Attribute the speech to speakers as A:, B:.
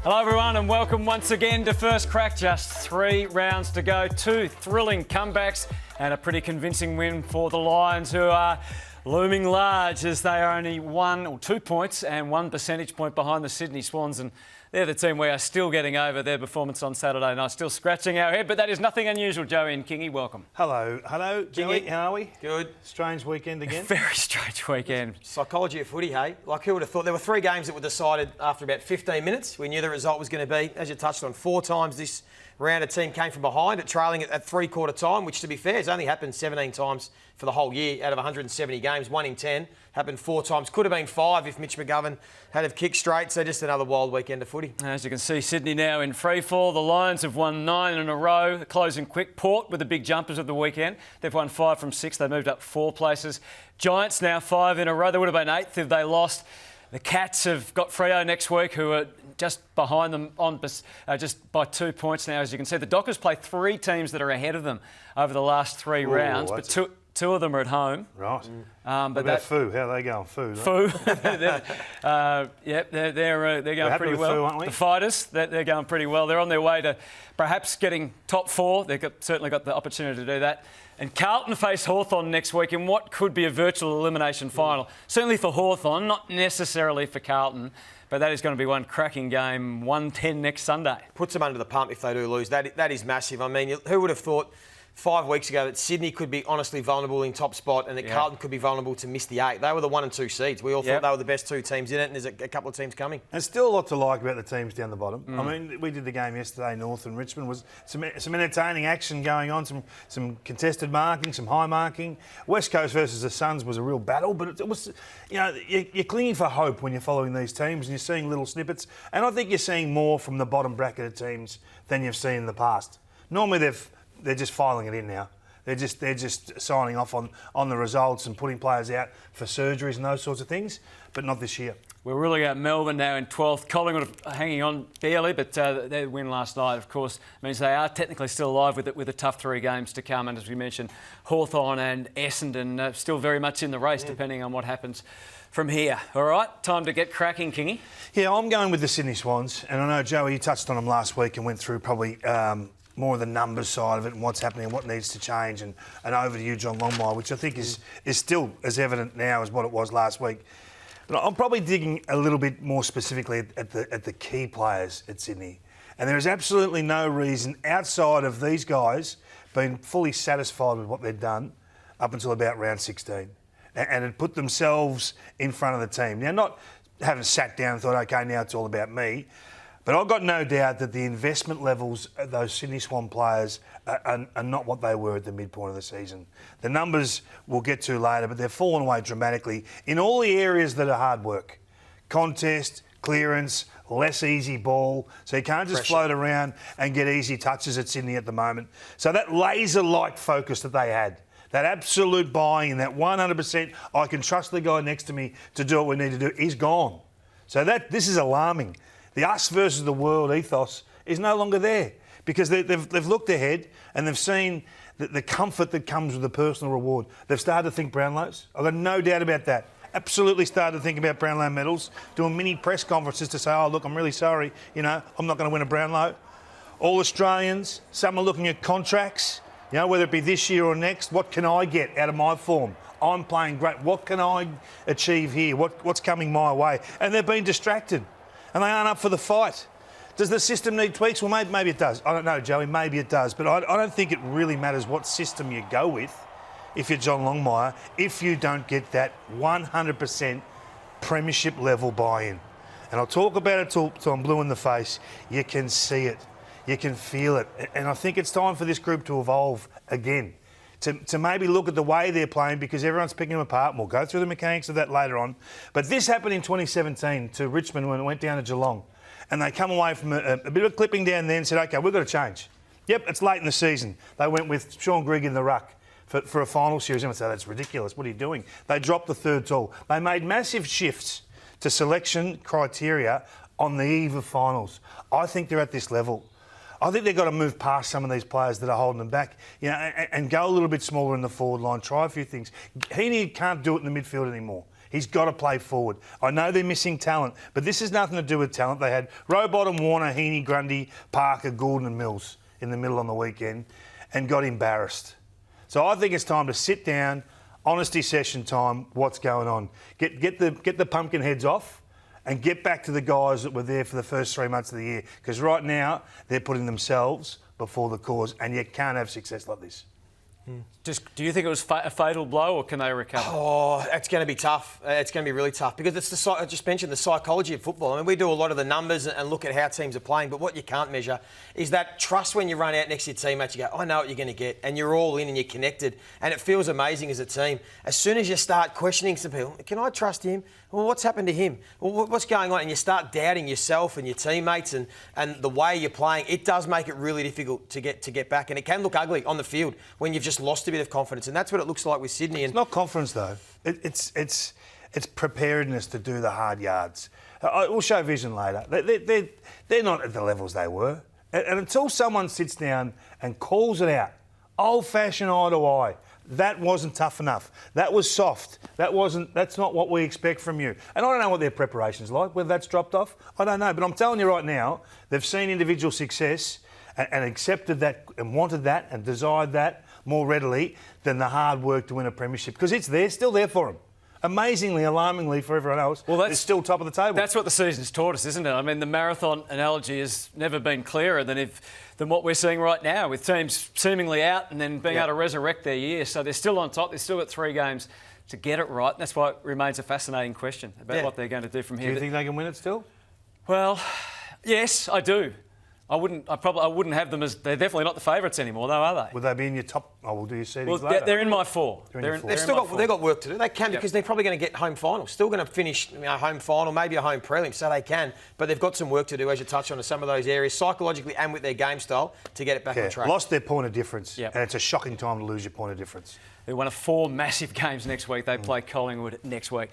A: Hello everyone and welcome once again to First Crack. Just 3 rounds to go, 2 thrilling comebacks and a pretty convincing win for the Lions, who are looming large as they are only 1 or 2 points and 1 percentage point behind the Sydney Swans, and they're the team we are still getting over their performance on Saturday night, still scratching our head, but that is nothing unusual. Joey and Kingy, welcome.
B: Hello, Joey,
A: Kingy.
B: How are we?
C: Good.
B: Strange weekend again.
A: Very strange weekend.
C: Psychology of footy, hey? Like, who would have thought? There were 3 games that were decided after about 15 minutes. We knew the result was going to be, as you touched on, 4 times this round a team came from behind at trailing at 3/4 time, which, to be fair, has only happened 17 times for the whole year out of 170 games. 1 in 10 happened 4 times. Could have been 5 if Mitch McGovern had have kicked straight. So just another wild weekend of footy.
A: As you can see, Sydney now in free fall. The Lions have won 9 in a row, closing quick. Port with the big jumpers of the weekend. They've won 5 from 6. They moved up 4 places. Giants now 5 in a row. They would have been 8th if they lost. The Cats have got Freo next week, who are just behind them on just by 2 points now. As you can see, the Dockers play 3 teams that are ahead of them over the last 3 rounds, but two of them are at home.
B: Right.
A: But
B: about Foo? How are they going? Foo?
A: Foo. they're going pretty well.
B: Foo, aren't we?
A: The Fighters, they're going pretty well. They're on their way to perhaps getting top 4. They've certainly got the opportunity to do that. And Carlton face Hawthorn next week in what could be a virtual elimination final. Certainly for Hawthorn, not necessarily for Carlton, but that is going to be one cracking game, 1:10 next Sunday.
C: Puts them under the pump if they do lose. That is massive. I mean, who would have thought 5 weeks ago that Sydney could be honestly vulnerable in top spot and that Carlton could be vulnerable to miss the 8. They were the 1 and 2 seeds. We all thought they were the best 2 teams in it, and there's a couple of teams coming.
B: And still a lot to like about the teams down the bottom. I mean, we did the game yesterday, North and Richmond. Was some entertaining action going on, some contested marking, some high marking. West Coast versus the Suns was a real battle, but it was, you're clinging for hope when you're following these teams and you're seeing little snippets. And I think you're seeing more from the bottom bracket of teams than you've seen in the past. Normally they're just filing it in now. They're just signing off on the results and putting players out for surgeries and those sorts of things, but not this year.
A: We're ruling out Melbourne now in 12th. Collingwood hanging on barely, but their win last night, of course, means they are technically still alive with a tough 3 games to come. And as we mentioned, Hawthorn and Essendon still very much in the race, depending on what happens from here. All right, time to get cracking, Kingy.
B: Yeah, I'm going with the Sydney Swans, and I know, Joey, you touched on them last week and went through probably more of the numbers side of it and what's happening and what needs to change, and over to you, John Longmire, which I think is still as evident now as what it was last week. But I'm probably digging a little bit more specifically at the key players at Sydney. And there is absolutely no reason outside of these guys being fully satisfied with what they've done up until about round 16 and had put themselves in front of the team. Now, not having sat down and thought, OK, now it's all about me. But I've got no doubt that the investment levels of those Sydney Swan players are not what they were at the midpoint of the season. The numbers we'll get to later, but they've fallen away dramatically in all the areas that are hard work. Contest, clearance, less easy ball. So you can't just float around and get easy touches at Sydney at the moment. So that laser-like focus that they had, that absolute buy-in, that 100%, I can trust the guy next to me to do what we need to do, is gone. So this is alarming. The us versus the world ethos is no longer there because they've looked ahead and they've seen the comfort that comes with the personal reward. They've started to think Brownlows. I've got no doubt about that. Absolutely started to think about Brownlow medals, doing mini press conferences to say, oh, look, I'm really sorry, I'm not going to win a Brownlow. All Australians, some are looking at contracts, whether it be this year or next. What can I get out of my form? I'm playing great. What can I achieve here? What's coming my way? And they've been distracted. And they aren't up for the fight. Does the system need tweaks? Well, maybe it does. I don't know, Joey. Maybe it does. But I don't think it really matters what system you go with if you're John Longmire, if you don't get that 100% premiership level buy-in. And I'll talk about it till I'm blue in the face. You can see it. You can feel it. And I think it's time for this group to evolve again. To maybe look at the way they're playing, because everyone's picking them apart, and we'll go through the mechanics of that later on. But this happened in 2017 to Richmond when it went down to Geelong. And they come away from a bit of clipping down there and said, OK, we've got to change. Yep, it's late in the season. They went with Sean Grigg in the ruck for a final series. Everyone said, that's ridiculous. What are you doing? They dropped the 3rd tall. They made massive shifts to selection criteria on the eve of finals. I think they're at this level. I think they've got to move past some of these players that are holding them back, and go a little bit smaller in the forward line, try a few things. Heaney can't do it in the midfield anymore. He's got to play forward. I know they're missing talent, but this has nothing to do with talent. They had Rowbottom, Warner, Heaney, Grundy, Parker, Gordon and Mills in the middle on the weekend and got embarrassed. So I think it's time to sit down, honesty session time, what's going on. Get the pumpkin heads off and get back to the guys that were there for the first 3 months of the year. Because right now, they're putting themselves before the cause, and you can't have success like this.
A: Just, do you think it was a fatal blow, or can they recover?
C: Oh, it's going to be tough. It's going to be really tough because it's I just mentioned the psychology of football. I mean, we do a lot of the numbers and look at how teams are playing, but what you can't measure is that trust when you run out next to your teammates. You go, I know what you're going to get, and you're all in and you're connected, and it feels amazing as a team. As soon as you start questioning some people, can I trust him? Well, what's happened to him? Well, what's going on? And you start doubting yourself and your teammates and the way you're playing. It does make it really difficult to get back, and it can look ugly on the field when you've just lost a bit of confidence, and that's what it looks like with Sydney.
B: It's not confidence though. It's preparedness to do the hard yards. We'll show vision later. They're not at the levels they were, and until someone sits down and calls it out, old-fashioned eye to eye. That wasn't tough enough. That was soft. That's not what we expect from you. And I don't know what their preparation's like, whether that's dropped off. I don't know. But I'm telling you right now, they've seen individual success and accepted that and wanted that and desired that more readily than the hard work to win a premiership. Because it's there, still there for them. Amazingly, alarmingly for everyone else, it's still top of the table.
A: That's what the season's taught us, isn't it? I mean, the marathon analogy has never been clearer than what we're seeing right now, with teams seemingly out and then being able to resurrect their year. So they're still on top. They've still got 3 games to get it right. And that's why it remains a fascinating question about what they're going to do from here.
B: Do you think they can win it still?
A: Well, yes, I do. I wouldn't have them as... They're definitely not the favourites anymore, though, are they?
B: Would they be in your top... Oh, we'll do your seedings later.
A: They're in my 4.
C: They've got work to do. They can because they're probably going to get home final. Still going to finish home final, maybe a home prelim, so they can. But they've got some work to do, as you touched on, in some of those areas, psychologically and with their game style, to get it back on track.
B: Lost their point of difference, and it's a shocking time to lose your point of difference.
A: They're one of 4 massive games next week. They play Collingwood next week.